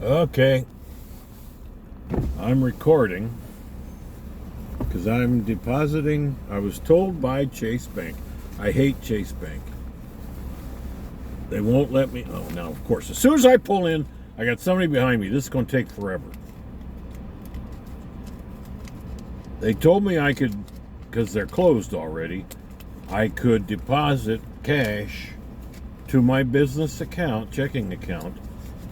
Okay, I'm recording because I'm depositing. I was told by Chase Bank. I hate Chase Bank. They won't let me. Oh, now, of course, as soon as I pull in, I got somebody behind me. This is going to take forever. They told me I could, because they're closed already, I could deposit cash to my business account, checking account,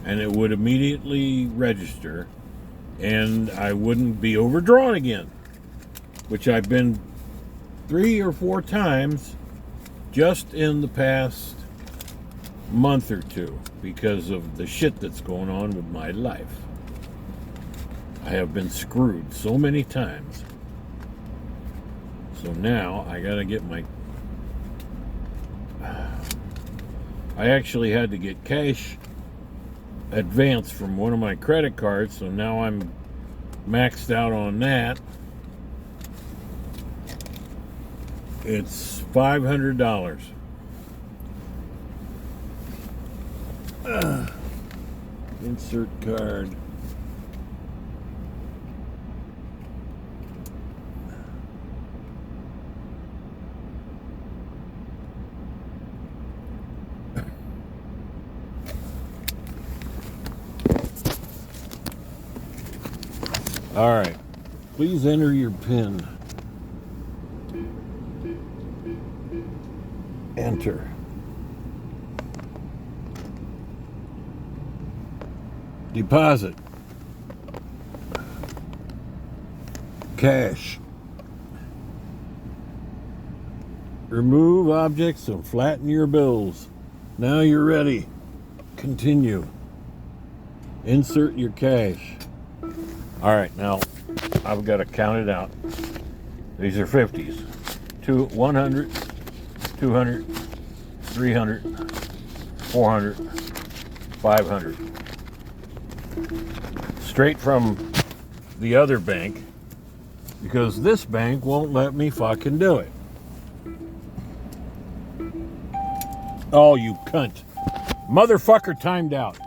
and it would immediately register, and I wouldn't be overdrawn again, which I've been 3 or 4 times just in the past month or two because of the shit that's going on with my life. I have been screwed so many times. So now I gotta get my... I actually had to get cash advance from one of my credit cards, so now I'm maxed out on that. It's $500. Insert card. All right, please enter your PIN. Enter. Deposit. Cash. Remove objects and flatten your bills. Now you're ready. Continue. Insert your cash. All right, now I've got to count it out. These are 50s. 100, 200, 300, 400, 500. Straight from the other bank, because this bank won't let me fucking do it. Oh, you cunt. Motherfucker timed out.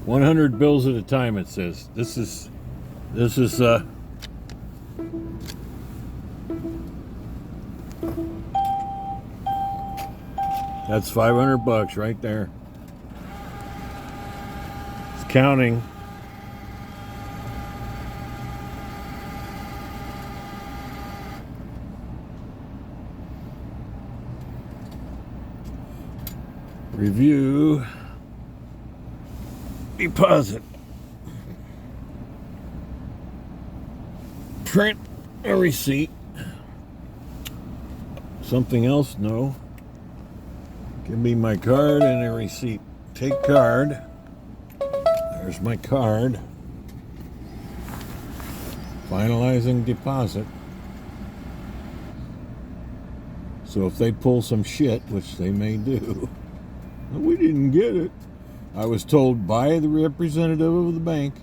$100 bills at a time, it says. This is that's $500 right there. It's counting. Review. Deposit. Print a receipt. Something else? No. Give me my card and a receipt. Take card. There's my card. Finalizing deposit. So if they pull some shit, which they may do, we didn't get it. I was told by the representative of the bank,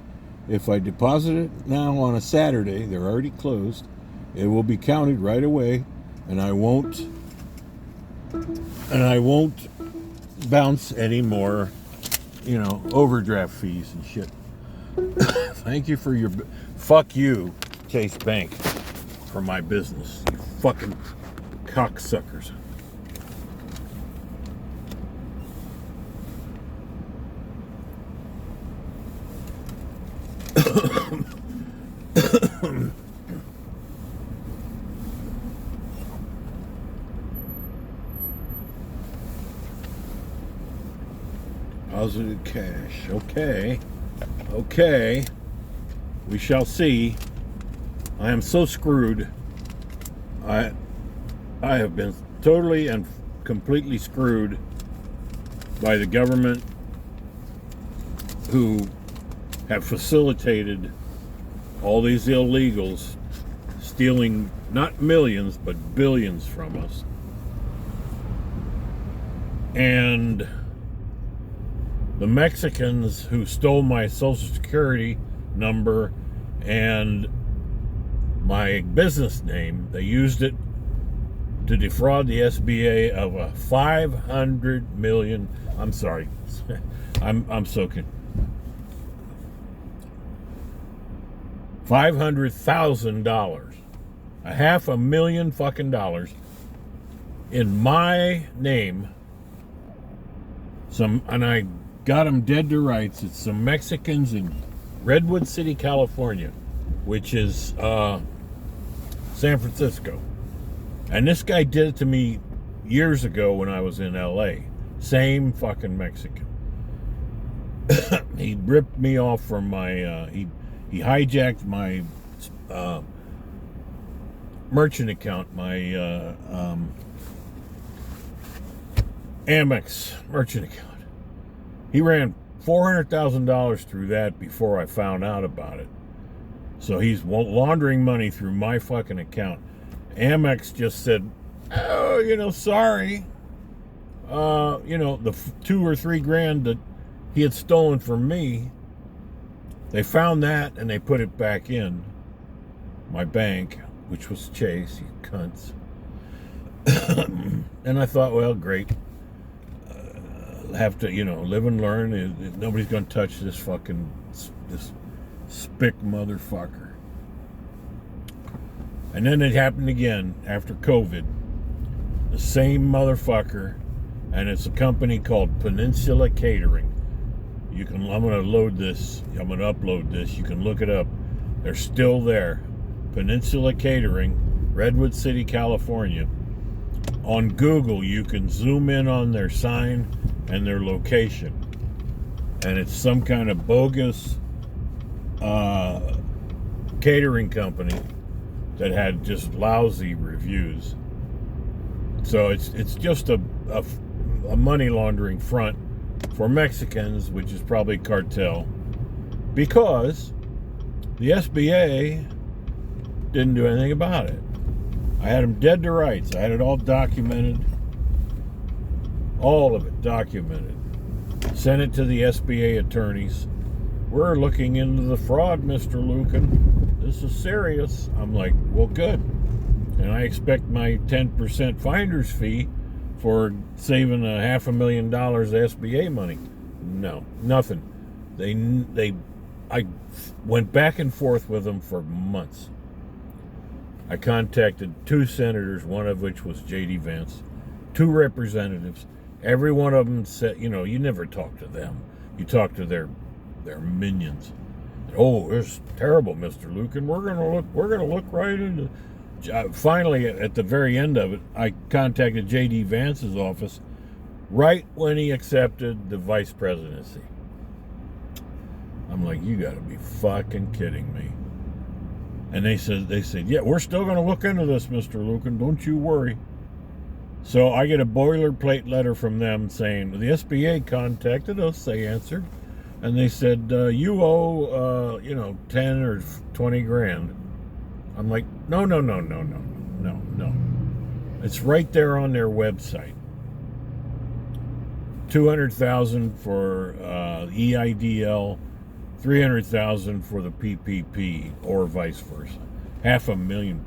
if I deposit it now on a Saturday, they're already closed, it will be counted right away, and I won't bounce any more, overdraft fees and shit. Thank you for your... Fuck you, Chase Bank, for my business. You fucking cocksuckers. Deposited cash. Okay. We shall see. I am so screwed. I have been totally and completely screwed by the government, who have facilitated all these illegals stealing not millions but billions from us. And the Mexicans who stole my Social Security number and my business name. They used it to defraud the SBA of a 500 million. I'm sorry, I'm so $500,000, $500,000 fucking dollars in my name. And I got them dead to rights. It's some Mexicans in Redwood City, California, which is San Francisco. And this guy did it to me years ago when I was in LA. Same fucking Mexican. He ripped me off from my, he hijacked my merchant account, my Amex merchant account. He ran $400,000 through that before I found out about it. So he's laundering money through my fucking account. Amex just said, oh, sorry. The $2 or $3 grand that he had stolen from me, they found that and they put it back in my bank, which was Chase, you cunts. And I thought, well, great. Have to, live and learn. Nobody's going to touch this spick motherfucker. And then it happened again after COVID. The same motherfucker, and it's a company called Peninsula Catering. I'm going to load this. I'm going to upload this. You can look it up. They're still there. Peninsula Catering, Redwood City, California. On Google, you can zoom in on their sign and their location. And it's some kind of bogus catering company that had just lousy reviews. So it's just a money laundering front for Mexicans, which is probably cartel, because the SBA didn't do anything about it. I had them dead to rights. I had it all documented. All of it documented. Sent it to the SBA attorneys. We're looking into the fraud, Mr. Lucan. This is serious. I'm like, well, good. And I expect my 10% finder's fee for saving $500,000 SBA money. No, nothing. I went back and forth with them for months. I contacted 2 senators, one of which was J.D. Vance, 2 representatives. Every one of them said, you never talk to them. You talk to their minions. Oh, it's terrible, Mr. Lucan. We're gonna look right into. Finally, at the very end of it, I contacted J.D. Vance's office right when he accepted the vice presidency. I'm like, you got to be fucking kidding me. And they said, yeah, we're still going to look into this, Mr. Lucan. Don't you worry. So I get a boilerplate letter from them saying, the SBA contacted us, they answered. And they said, you owe, 10 or 20 grand. I'm like, no. It's right there on their website. 200,000 for EIDL, 300,000 for the PPP, or vice versa. $500,000.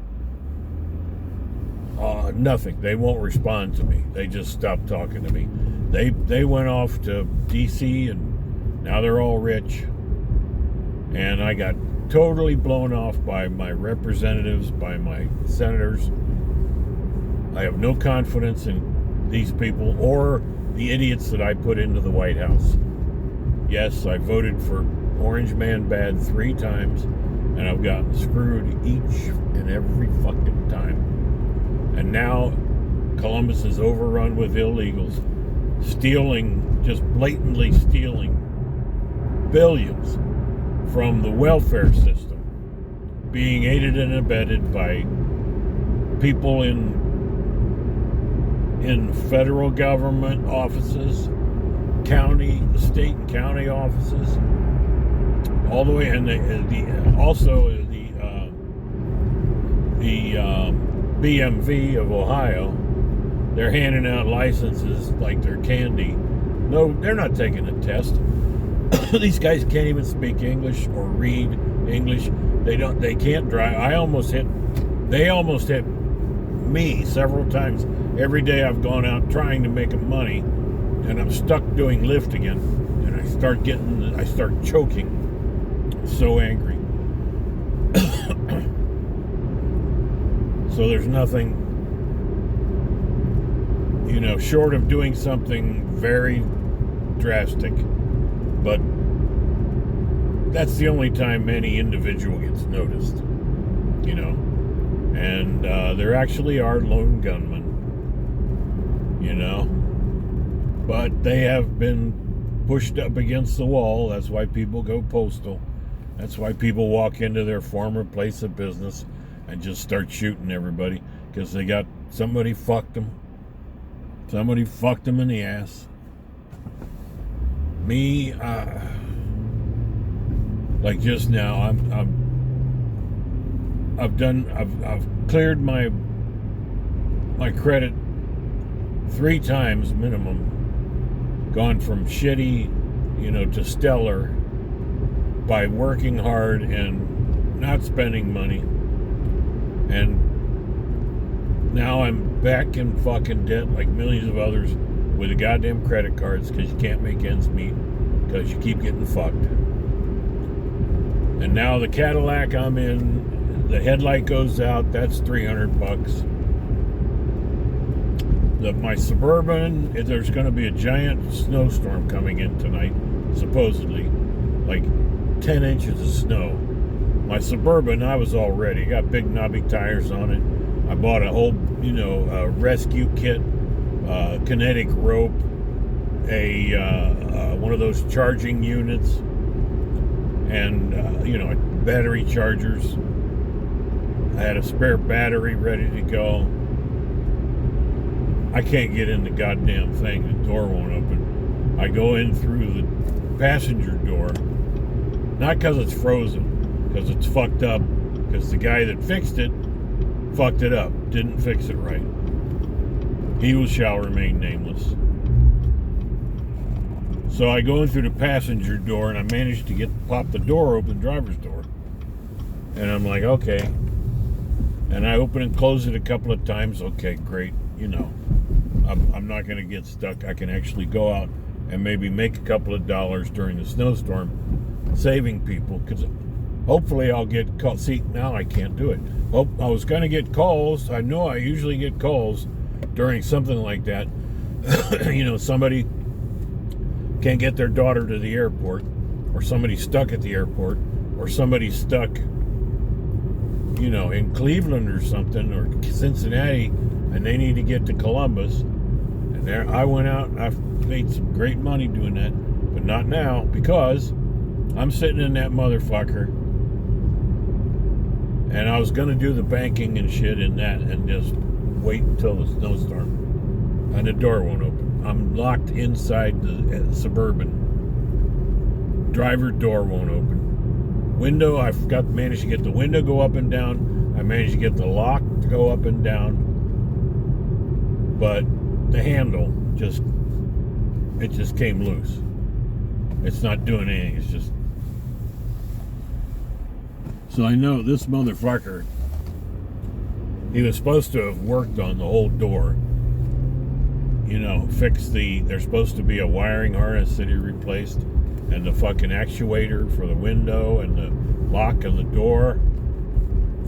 Nothing. They won't respond to me. They just stopped talking to me. They went off to DC, and now they're all rich. And I got totally blown off by my representatives, by my senators. I have no confidence in these people or the idiots that I put into the White House. Yes, I voted for Orange Man Bad 3 times, and I've gotten screwed each and every fucking time. And now Columbus is overrun with illegals, just blatantly stealing billions from the welfare system, being aided and abetted by people in federal government offices, state and county offices, all the way, and the BMV of Ohio. They're handing out licenses like they're candy. No, they're not taking a test. These guys can't even speak English or read English. They can't drive. They almost hit me several times. Every day I've gone out trying to make them money, and I'm stuck doing Lyft again, and I start choking. I'm so angry. So there's nothing, short of doing something very drastic, but that's the only time any individual gets noticed, and there actually are lone gunmen, but they have been pushed up against the wall. That's why people go postal. That's why people walk into their former place of business and just start shooting everybody, because they got somebody fucked them. Somebody fucked them in the ass. Me, like just now, I've cleared my credit 3 times minimum, gone from shitty, to stellar, by working hard and not spending money. And now I'm back in fucking debt like millions of others with the goddamn credit cards, because you can't make ends meet because you keep getting fucked. And now the Cadillac I'm in, the headlight goes out, that's $300. My Suburban, there's going to be a giant snowstorm coming in tonight, supposedly, like 10 inches of snow. My Suburban, I was all ready. Got big knobby tires on it. I bought a whole, rescue kit, kinetic rope, one of those charging units, and battery chargers. I had a spare battery ready to go. I can't get in the goddamn thing. The door won't open. I go in through the passenger door, not because it's frozen, because it's fucked up, because the guy that fixed it fucked it up, didn't fix it right. He shall remain nameless. So I go in through the passenger door, and I managed to pop the door open, driver's door. And I'm like, okay. And I open and close it a couple of times. Okay, great. I'm not going to get stuck. I can actually go out and maybe make a couple of dollars during the snowstorm, saving people, because hopefully I'll get calls. See, now I can't do it. Well, I was going to get calls. I know I usually get calls during something like that. Somebody can't get their daughter to the airport, or somebody's stuck at the airport, or somebody's stuck, in Cleveland or something, or Cincinnati, and they need to get to Columbus. And there I went out, and I made some great money doing that, but not now, because I'm sitting in that motherfucker, and I was going to do the banking and shit in that and just wait until the snowstorm, and the door won't open. I'm locked inside the Suburban. Driver door won't open. Window, managed to get the window go up and down. I managed to get the lock to go up and down, but the handle just came loose. It's not doing anything. It's just. So I know this motherfucker, he was supposed to have worked on the whole door. There's supposed to be a wiring harness that he replaced, and the fucking actuator for the window and the lock of the door.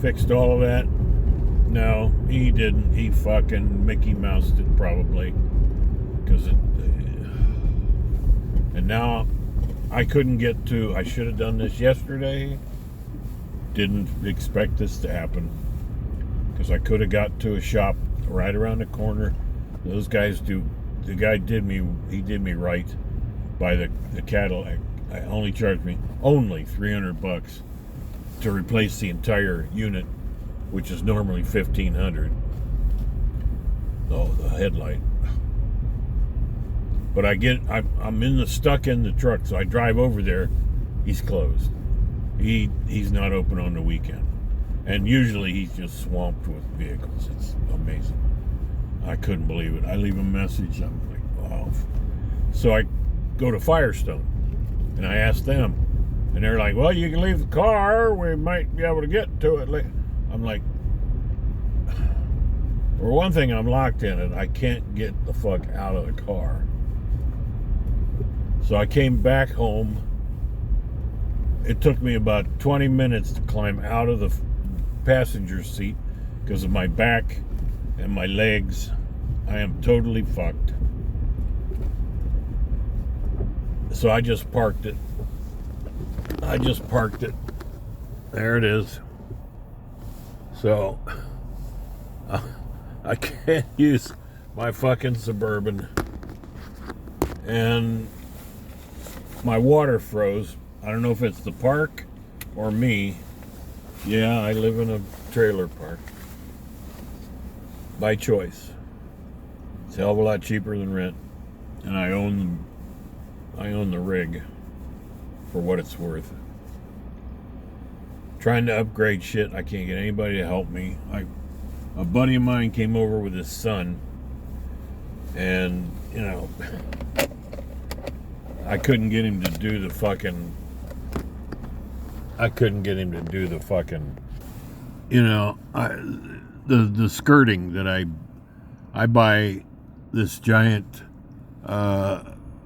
Fixed all of that. No, he didn't. He fucking Mickey Moused it probably. And now I couldn't get to, I should have done this yesterday. Didn't expect this to happen, because I could have got to a shop right around the corner. Those guys the guy did me right by the Cadillac. I only charged me $300 to replace the entire unit, which is normally $1,500. Oh, the headlight. But I'm stuck in the truck, so I drive over there. He's closed. He's not open on the weekend, and usually he's just swamped with vehicles. It's amazing. I couldn't believe it. I leave a message. I'm like, wow. So I go to Firestone, and I ask them, And they're like, well, you can leave the car. We might be able to get to it later. I'm like, for one thing, I'm locked in it. I can't get the fuck out of the car. So I came back home. It took me about 20 minutes to climb out of the passenger seat because of my back and my legs. I am totally fucked. So I just parked it. There it is. So I can't use my fucking Suburban. And my water froze. I don't know if it's the park or me. Yeah, I live in a trailer park. By choice. It's a hell of a lot cheaper than rent. And I own the rig for what it's worth. Trying to upgrade shit. I can't get anybody to help me. A buddy of mine came over with his son, and I couldn't get him to do the fucking. The skirting that I buy this giant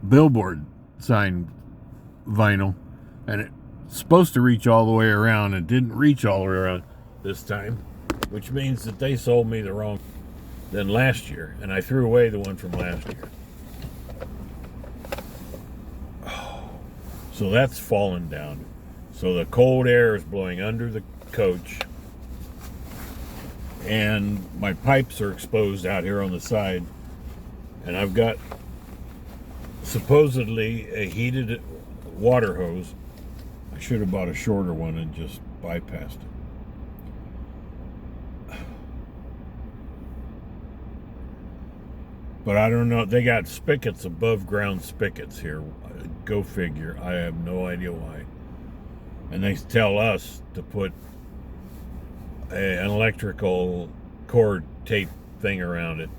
billboard sign vinyl, and it's supposed to reach all the way around. It didn't reach all the way around this time, which means that they sold me the wrong than last year, and I threw away the one from last year. So that's fallen down. So the cold air is blowing under the coach, and my pipes are exposed out here on the side, and I've got supposedly a heated water hose. I should have bought a shorter one and just bypassed it. But I don't know. They got spigots, above ground spigots here. Go figure. I have no idea why. And they tell us to put an electrical cord tape thing around it,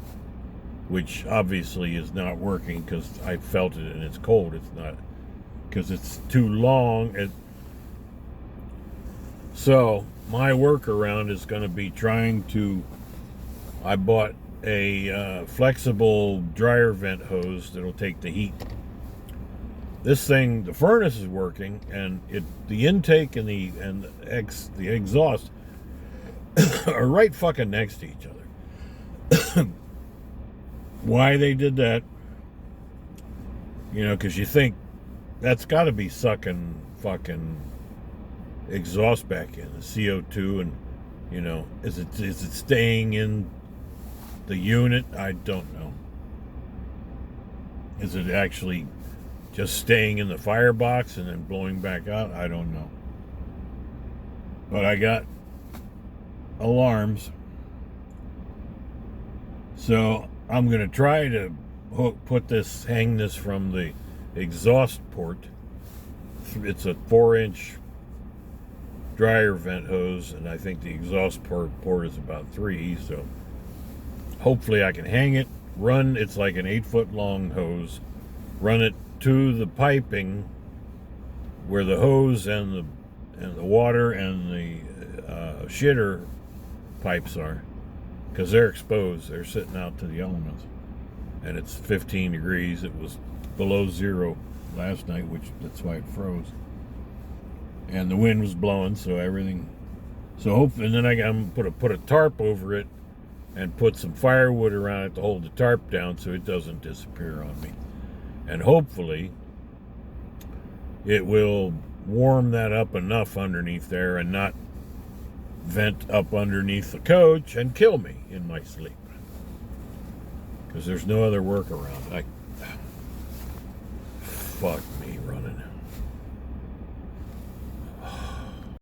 which obviously is not working because I felt it and it's cold. It's not, because it's too long. So my workaround is going to be I bought a flexible dryer vent hose that'll take the heat. This thing, the furnace is working, and the intake and the exhaust are right fucking next to each other. Why they did that? Because you think that's got to be sucking fucking exhaust back in, the CO2, and is it staying in the unit? I don't know. Is it actually just staying in the firebox and then blowing back out? I don't know. But I got alarms, so I'm going to try to hang this from the exhaust port. It's a 4-inch dryer vent hose, and I think the exhaust port is about 3, so hopefully I can hang it, it's like an 8-foot long hose, run it to the piping where the hose and the water and the shitter pipes are, because they're exposed. They're sitting out to the elements, and it's 15 degrees. It was below zero last night, that's why it froze, and the wind was blowing, so everything. So hopefully, and then I'm gonna put a tarp over it and put some firewood around it to hold the tarp down so it doesn't disappear on me. And hopefully it will warm that up enough underneath there and not vent up underneath the coach and kill me in my sleep. Because there's no other workaround. Fuck.